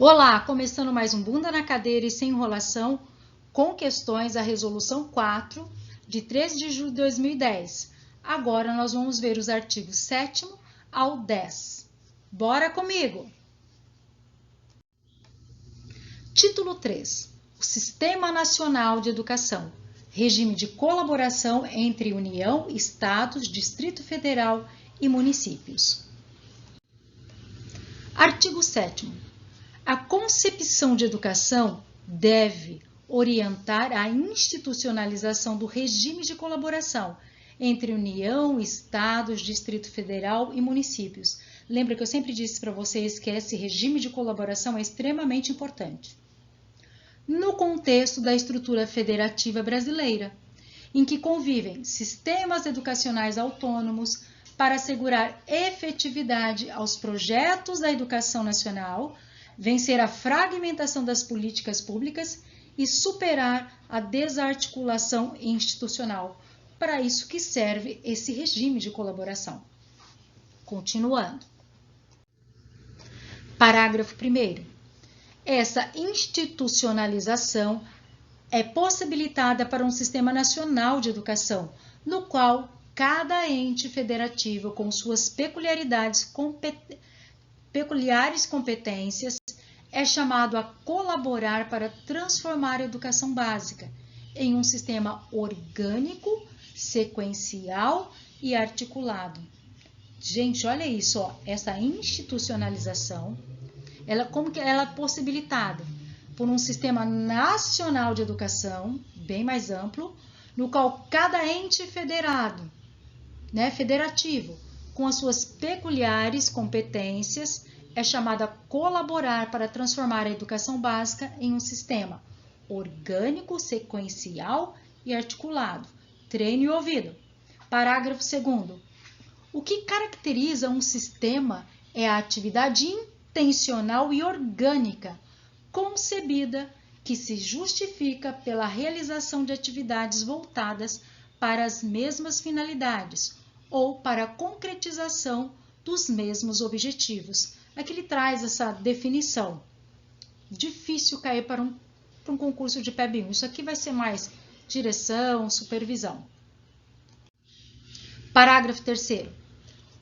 Olá, começando mais um Bunda na Cadeira e Sem Enrolação, com questões da Resolução 4, de 13 de julho de 2010. Agora nós vamos ver os artigos 7º ao 10. Bora comigo! Título 3. O Sistema Nacional de Educação. Regime de colaboração entre União, Estados, Distrito Federal e municípios. Artigo 7º. A concepção de educação deve orientar a institucionalização do regime de colaboração entre União, Estados, Distrito Federal e municípios. Lembra que eu sempre disse para vocês que esse regime de colaboração é extremamente importante. No contexto da estrutura federativa brasileira, em que convivem sistemas educacionais autônomos para assegurar efetividade aos projetos da educação nacional, vencer a fragmentação das políticas públicas e superar a desarticulação institucional. Para isso que serve esse regime de colaboração. Continuando. Parágrafo 1º. Essa institucionalização é possibilitada para um sistema nacional de educação, no qual cada ente federativo, com suas peculiares competências, é chamado a colaborar para transformar a educação básica em um sistema orgânico, sequencial e articulado. Gente, olha isso, ó, essa institucionalização, como que ela é possibilitada? Por um sistema nacional de educação, bem mais amplo, no qual cada ente federativo, com as suas peculiares competências, é chamado a colaborar para transformar a educação básica em um sistema orgânico, sequencial e articulado. Treine o ouvido. Parágrafo 2º. O que caracteriza um sistema é a atividade intencional e orgânica, concebida, que se justifica pela realização de atividades voltadas para as mesmas finalidades ou para a concretização dos mesmos objetivos. Aqui ele traz essa definição. Difícil cair para um concurso de PEB 1. Isso aqui vai ser mais direção, supervisão. Parágrafo 3º.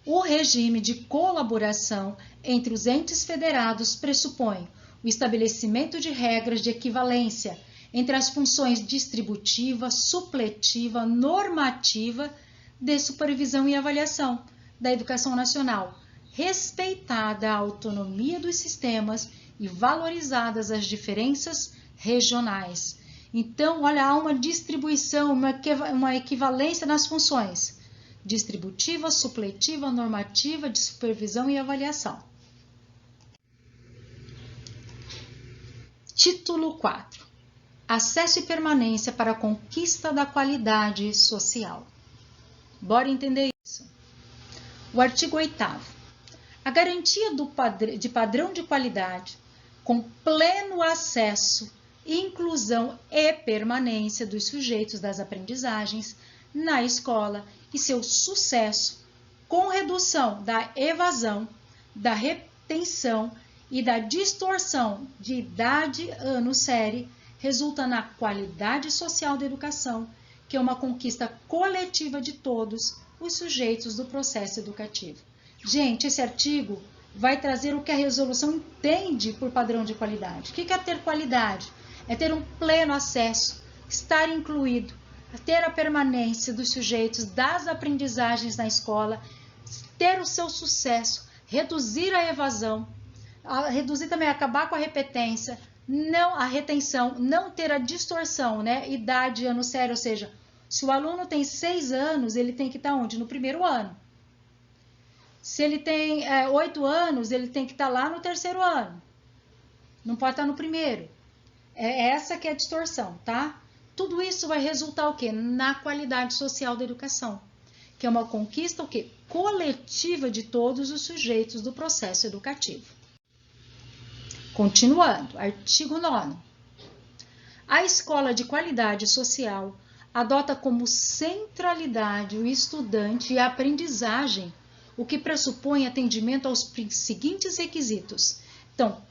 O regime de colaboração entre os entes federados pressupõe o estabelecimento de regras de equivalência entre as funções distributiva, supletiva, normativa, de supervisão e avaliação da educação nacional, respeitada a autonomia dos sistemas e valorizadas as diferenças regionais. Então, olha, há uma distribuição, uma equivalência nas funções distributiva, supletiva, normativa, de supervisão e avaliação. Título 4. Acesso e permanência para a conquista da qualidade social. Bora entender isso. O artigo 8º. A garantia de padrão de qualidade, com pleno acesso, inclusão e permanência dos sujeitos das aprendizagens na escola e seu sucesso, com redução da evasão, da retenção e da distorção de idade, ano, série, resulta na qualidade social da educação, que é uma conquista coletiva de todos os sujeitos do processo educativo. Gente, esse artigo vai trazer o que a resolução entende por padrão de qualidade. O que é ter qualidade? É ter um pleno acesso, estar incluído, ter a permanência dos sujeitos das aprendizagens na escola, ter o seu sucesso, reduzir a evasão, reduzir também, acabar com a repetência, a retenção, não ter a distorção, idade, ano, série, ou seja, se o aluno tem 6 anos, ele tem que estar onde? No primeiro ano. Se ele tem 8 anos, ele tem que estar lá no 3º ano. Não pode estar no primeiro. É essa que é a distorção, tá? Tudo isso vai resultar o quê? Na qualidade social da educação, que é uma conquista o quê? Coletiva de todos os sujeitos do processo educativo. Continuando, artigo 9º. A escola de qualidade social adota como centralidade o estudante e a aprendizagem, o que pressupõe atendimento aos seguintes requisitos. Então,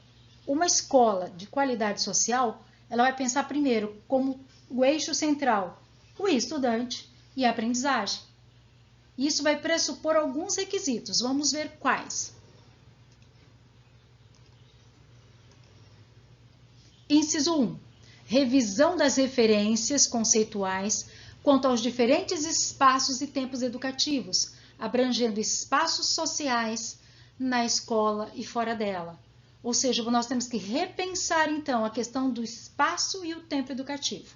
Uma escola de qualidade social, ela vai pensar primeiro como o eixo central, o estudante e a aprendizagem. Isso vai pressupor alguns requisitos. Vamos ver quais. Inciso 1. Revisão das referências conceituais quanto aos diferentes espaços e tempos educativos, abrangendo espaços sociais na escola e fora dela. Ou seja, nós temos que repensar, então, a questão do espaço e o tempo educativo.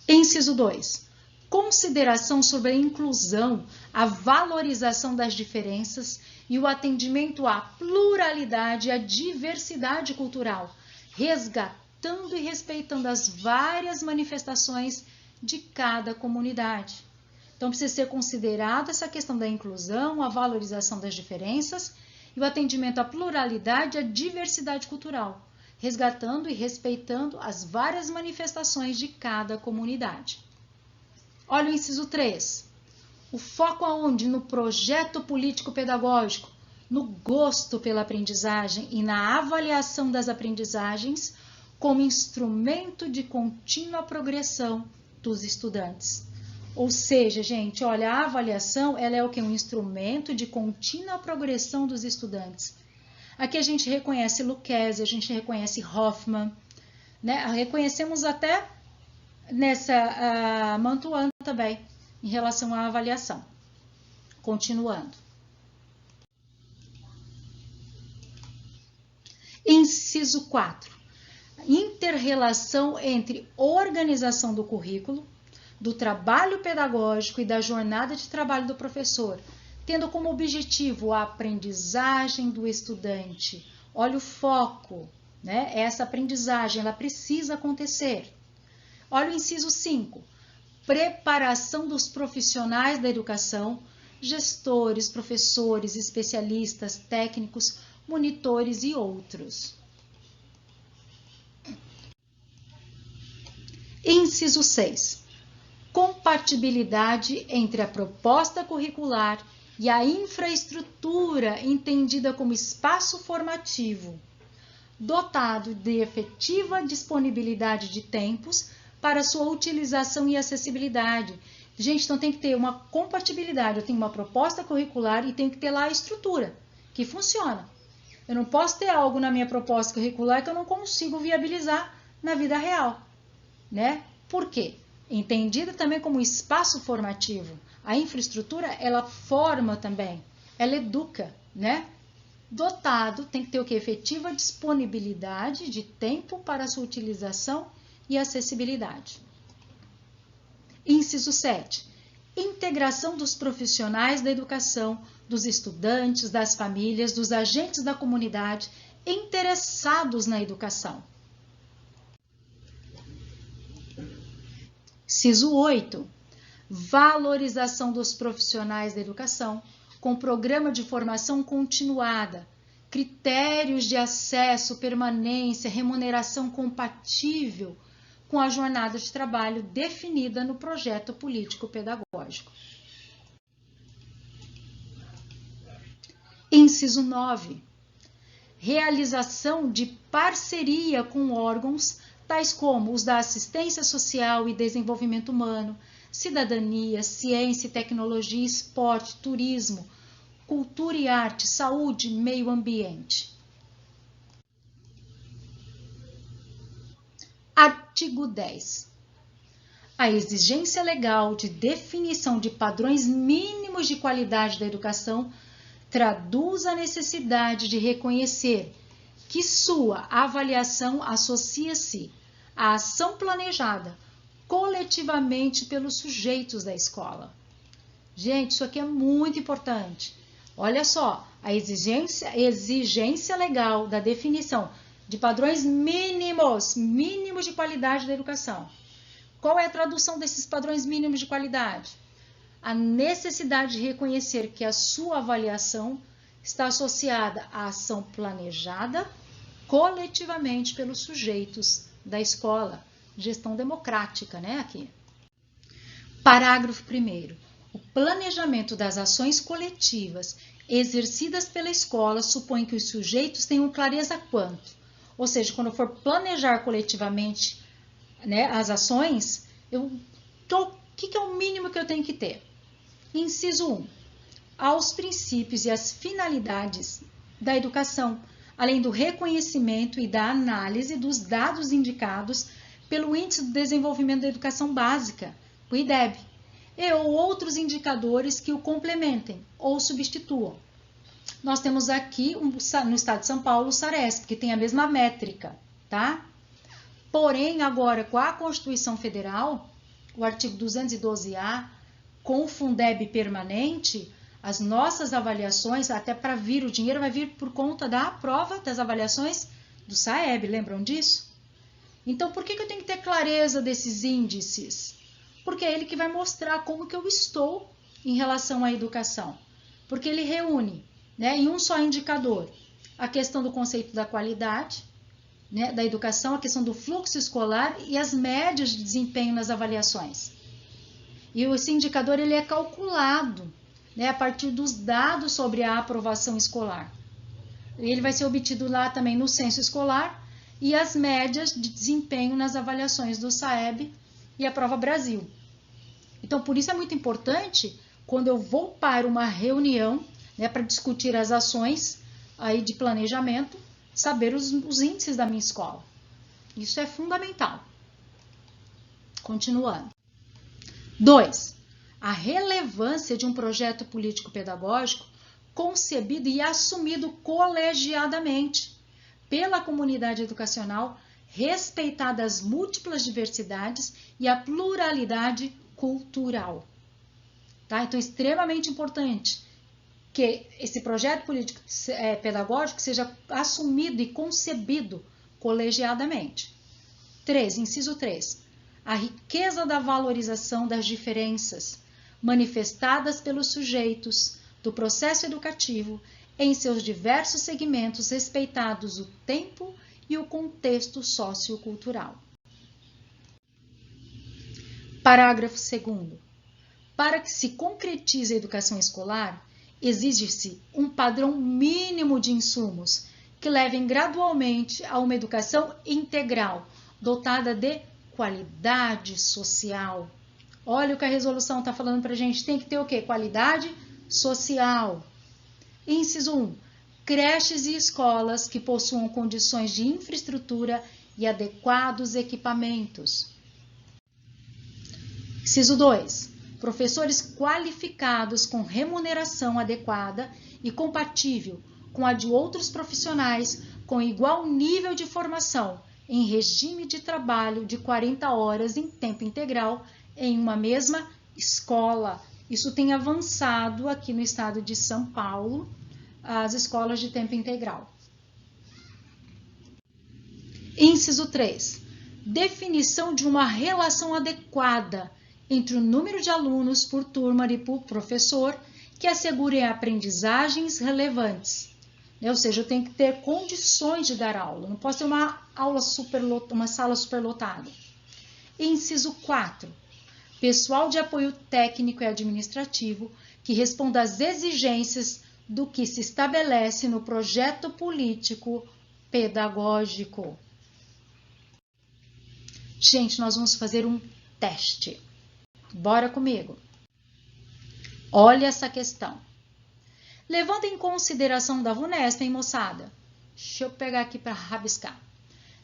Inciso 2. Consideração sobre a inclusão, a valorização das diferenças e o atendimento à pluralidade e à diversidade cultural, resgatando e respeitando as várias manifestações de cada comunidade. Então, precisa ser considerada essa questão da inclusão, a valorização das diferenças e o atendimento à pluralidade e à diversidade cultural, resgatando e respeitando as várias manifestações de cada comunidade. Olha o inciso 3. O foco aonde? No projeto político-pedagógico, no gosto pela aprendizagem e na avaliação das aprendizagens como instrumento de contínua progressão dos estudantes. Ou seja, gente, olha, a avaliação, ela é o que? Um instrumento de contínua progressão dos estudantes. Aqui a gente reconhece Lucchesi, a gente reconhece Hoffman, né? Reconhecemos até nessa Mantuan também, em relação à avaliação. Continuando. Inciso 4. Inter-relação entre organização do currículo, do trabalho pedagógico e da jornada de trabalho do professor, tendo como objetivo a aprendizagem do estudante. Olha o foco, né? Essa aprendizagem, ela precisa acontecer. Olha o inciso 5. Preparação dos profissionais da educação, gestores, professores, especialistas, técnicos, monitores e outros. Inciso 6. Compatibilidade entre a proposta curricular e a infraestrutura entendida como espaço formativo, dotado de efetiva disponibilidade de tempos para sua utilização e acessibilidade. Gente, então tem que ter uma compatibilidade. Eu tenho uma proposta curricular e tenho que ter lá a estrutura que funciona. Eu não posso ter algo na minha proposta curricular que eu não consigo viabilizar na vida real, né? Por quê? Entendida também como espaço formativo. A infraestrutura, ela forma também, ela educa, né? Dotado, tem que ter o que? Efetiva disponibilidade de tempo para sua utilização e acessibilidade. Inciso 7. Integração dos profissionais da educação, dos estudantes, das famílias, dos agentes da comunidade interessados na educação. Inciso 8. Valorização dos profissionais da educação, com programa de formação continuada, critérios de acesso, permanência, remuneração compatível com a jornada de trabalho definida no projeto político-pedagógico. Inciso 9. Realização de parceria com órgãos tais como os da assistência social e desenvolvimento humano, cidadania, ciência e tecnologia, esporte, turismo, cultura e arte, saúde, meio ambiente. Artigo 10. A exigência legal de definição de padrões mínimos de qualidade da educação traduz a necessidade de reconhecer que sua avaliação associa-se à ação planejada coletivamente pelos sujeitos da escola. Gente, isso aqui é muito importante. Olha só, a exigência legal da definição de padrões mínimos de qualidade da educação. Qual é a tradução desses padrões mínimos de qualidade? A necessidade de reconhecer que a sua avaliação está associada à ação planejada coletivamente pelos sujeitos da escola. Gestão democrática, né, aqui. Parágrafo 1º. O planejamento das ações coletivas exercidas pela escola supõem que os sujeitos tenham clareza quanto. Ou seja, quando eu for planejar coletivamente, né, as ações, o que é o mínimo que eu tenho que ter? Inciso 1. Aos princípios e às finalidades da educação, além do reconhecimento e da análise dos dados indicados pelo Índice de Desenvolvimento da Educação Básica, o IDEB, e ou outros indicadores que o complementem ou substituam. Nós temos aqui no estado de São Paulo o SARESP, que tem a mesma métrica, tá? Porém, agora com a Constituição Federal, o artigo 212A, com o Fundeb permanente, as nossas avaliações, até para vir o dinheiro, vai vir por conta da prova das avaliações do SAEB, lembram disso? Então, por que eu tenho que ter clareza desses índices? Porque é ele que vai mostrar como que eu estou em relação à educação. Porque ele reúne, né, em um só indicador a questão do conceito da qualidade, né, da educação, a questão do fluxo escolar e as médias de desempenho nas avaliações. E esse indicador ele é calculado, né, a partir dos dados sobre a aprovação escolar. Ele vai ser obtido lá também no censo escolar e as médias de desempenho nas avaliações do SAEB e a Prova Brasil. Então, por isso é muito importante, quando eu vou para uma reunião, né, para discutir as ações aí de planejamento, saber os índices da minha escola. Isso é fundamental. Continuando. 2. A relevância de um projeto político-pedagógico concebido e assumido colegiadamente pela comunidade educacional, respeitada as múltiplas diversidades e a pluralidade cultural. Tá? Então, é extremamente importante que esse projeto político-pedagógico seja assumido e concebido colegiadamente. 3. Inciso 3. A riqueza da valorização das diferenças manifestadas pelos sujeitos do processo educativo em seus diversos segmentos, respeitados o tempo e o contexto sociocultural. Parágrafo 2º. Para que se concretize a educação escolar, exige-se um padrão mínimo de insumos que levem gradualmente a uma educação integral, dotada de qualidade social. Olha o que a resolução está falando para a gente. Tem que ter o quê? Qualidade social. Inciso 1. Creches e escolas que possuam condições de infraestrutura e adequados equipamentos. Inciso 2. Professores qualificados com remuneração adequada e compatível com a de outros profissionais com igual nível de formação em regime de trabalho de 40 horas em tempo integral em uma mesma escola. Isso tem avançado aqui no estado de São Paulo, as escolas de tempo integral. Inciso 3. Definição de uma relação adequada entre o número de alunos por turma e por professor que assegurem aprendizagens relevantes. Ou seja, eu tenho que ter condições de dar aula, não posso ter uma sala superlotada. Inciso 4. Pessoal de apoio técnico e administrativo que responda às exigências do que se estabelece no projeto político pedagógico. Gente, nós vamos fazer um teste. Bora comigo. Olha essa questão. Levando em consideração da VUNESP, hein, moçada? Deixa eu pegar aqui para rabiscar.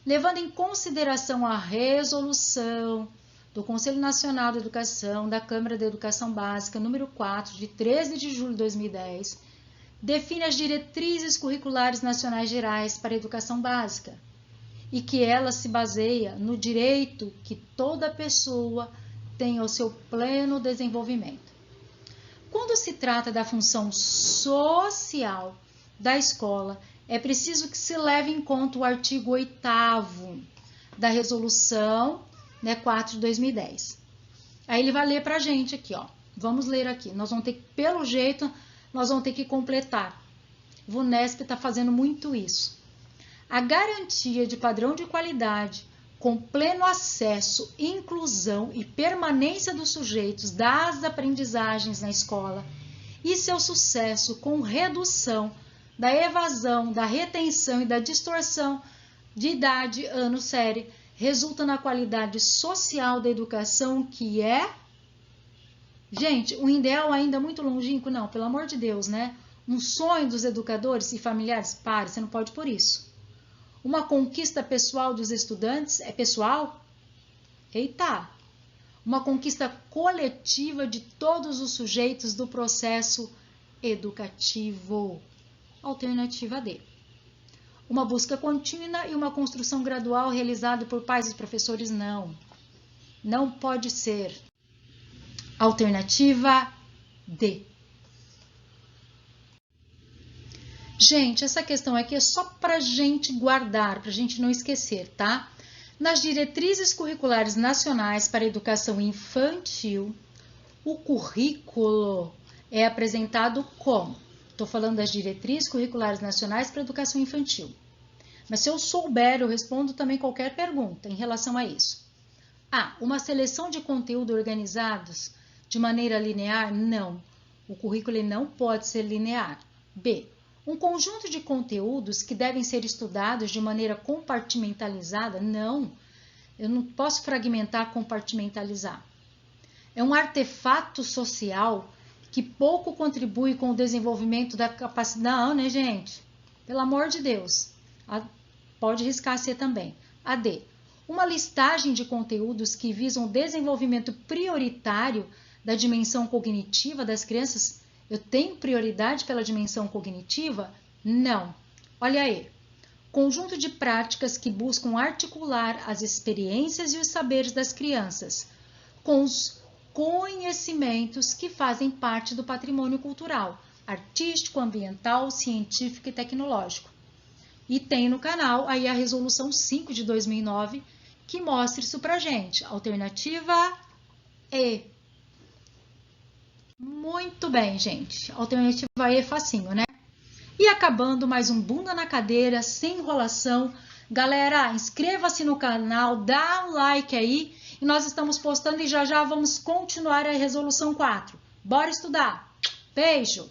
Levando em consideração a resolução do Conselho Nacional de Educação, da Câmara de Educação Básica, número 4, de 13 de julho de 2010, define as diretrizes curriculares nacionais gerais para a educação básica e que ela se baseia no direito que toda pessoa tem ao seu pleno desenvolvimento. Quando se trata da função social da escola, é preciso que se leve em conta o artigo 8º da Resolução 4 de 2010. Aí ele vai ler para a gente aqui, ó. Vamos ler aqui. Nós vamos ter que, pelo jeito, nós vamos ter que completar. O VUNESP está fazendo muito isso. A garantia de padrão de qualidade, com pleno acesso, inclusão e permanência dos sujeitos das aprendizagens na escola, e seu sucesso com redução da evasão, da retenção e da distorção de idade, ano, série, resulta na qualidade social da educação que é... Gente, um ideal ainda muito longínquo? Não, pelo amor de Deus, né? Um sonho dos educadores e familiares? Pare, você não pode por isso. Uma conquista pessoal dos estudantes? É pessoal? Eita! Uma conquista coletiva de todos os sujeitos do processo educativo. Alternativa D. Uma busca contínua e uma construção gradual realizada por pais e professores? Não. Não pode ser. Alternativa D. Gente, essa questão aqui é só para a gente guardar, para a gente não esquecer, tá? Nas diretrizes curriculares nacionais para a educação infantil, o currículo é apresentado como? Estou falando das diretrizes curriculares nacionais para a educação infantil. Mas se eu souber, eu respondo também qualquer pergunta em relação a isso. A. Uma seleção de conteúdo organizados de maneira linear? Não. O currículo não pode ser linear. B. Um conjunto de conteúdos que devem ser estudados de maneira compartimentalizada? Não. Eu não posso fragmentar, compartimentalizar. É um artefato social que pouco contribui com o desenvolvimento da capacidade... Não, né, gente? Pelo amor de Deus. Pode riscar C também. A D. Uma listagem de conteúdos que visam o desenvolvimento prioritário da dimensão cognitiva das crianças? Eu tenho prioridade pela dimensão cognitiva? Não. Olha aí. Conjunto de práticas que buscam articular as experiências e os saberes das crianças com os conhecimentos que fazem parte do patrimônio cultural, artístico, ambiental, científico e tecnológico. E tem no canal aí a resolução 5 de 2009 que mostra isso pra gente. Alternativa E. Muito bem, gente. Alternativa E é facinho, né? E acabando mais um Bunda na Cadeira, sem enrolação. Galera, inscreva-se no canal, dá um like aí. E nós estamos postando e já já vamos continuar a resolução 4. Bora estudar. Beijo!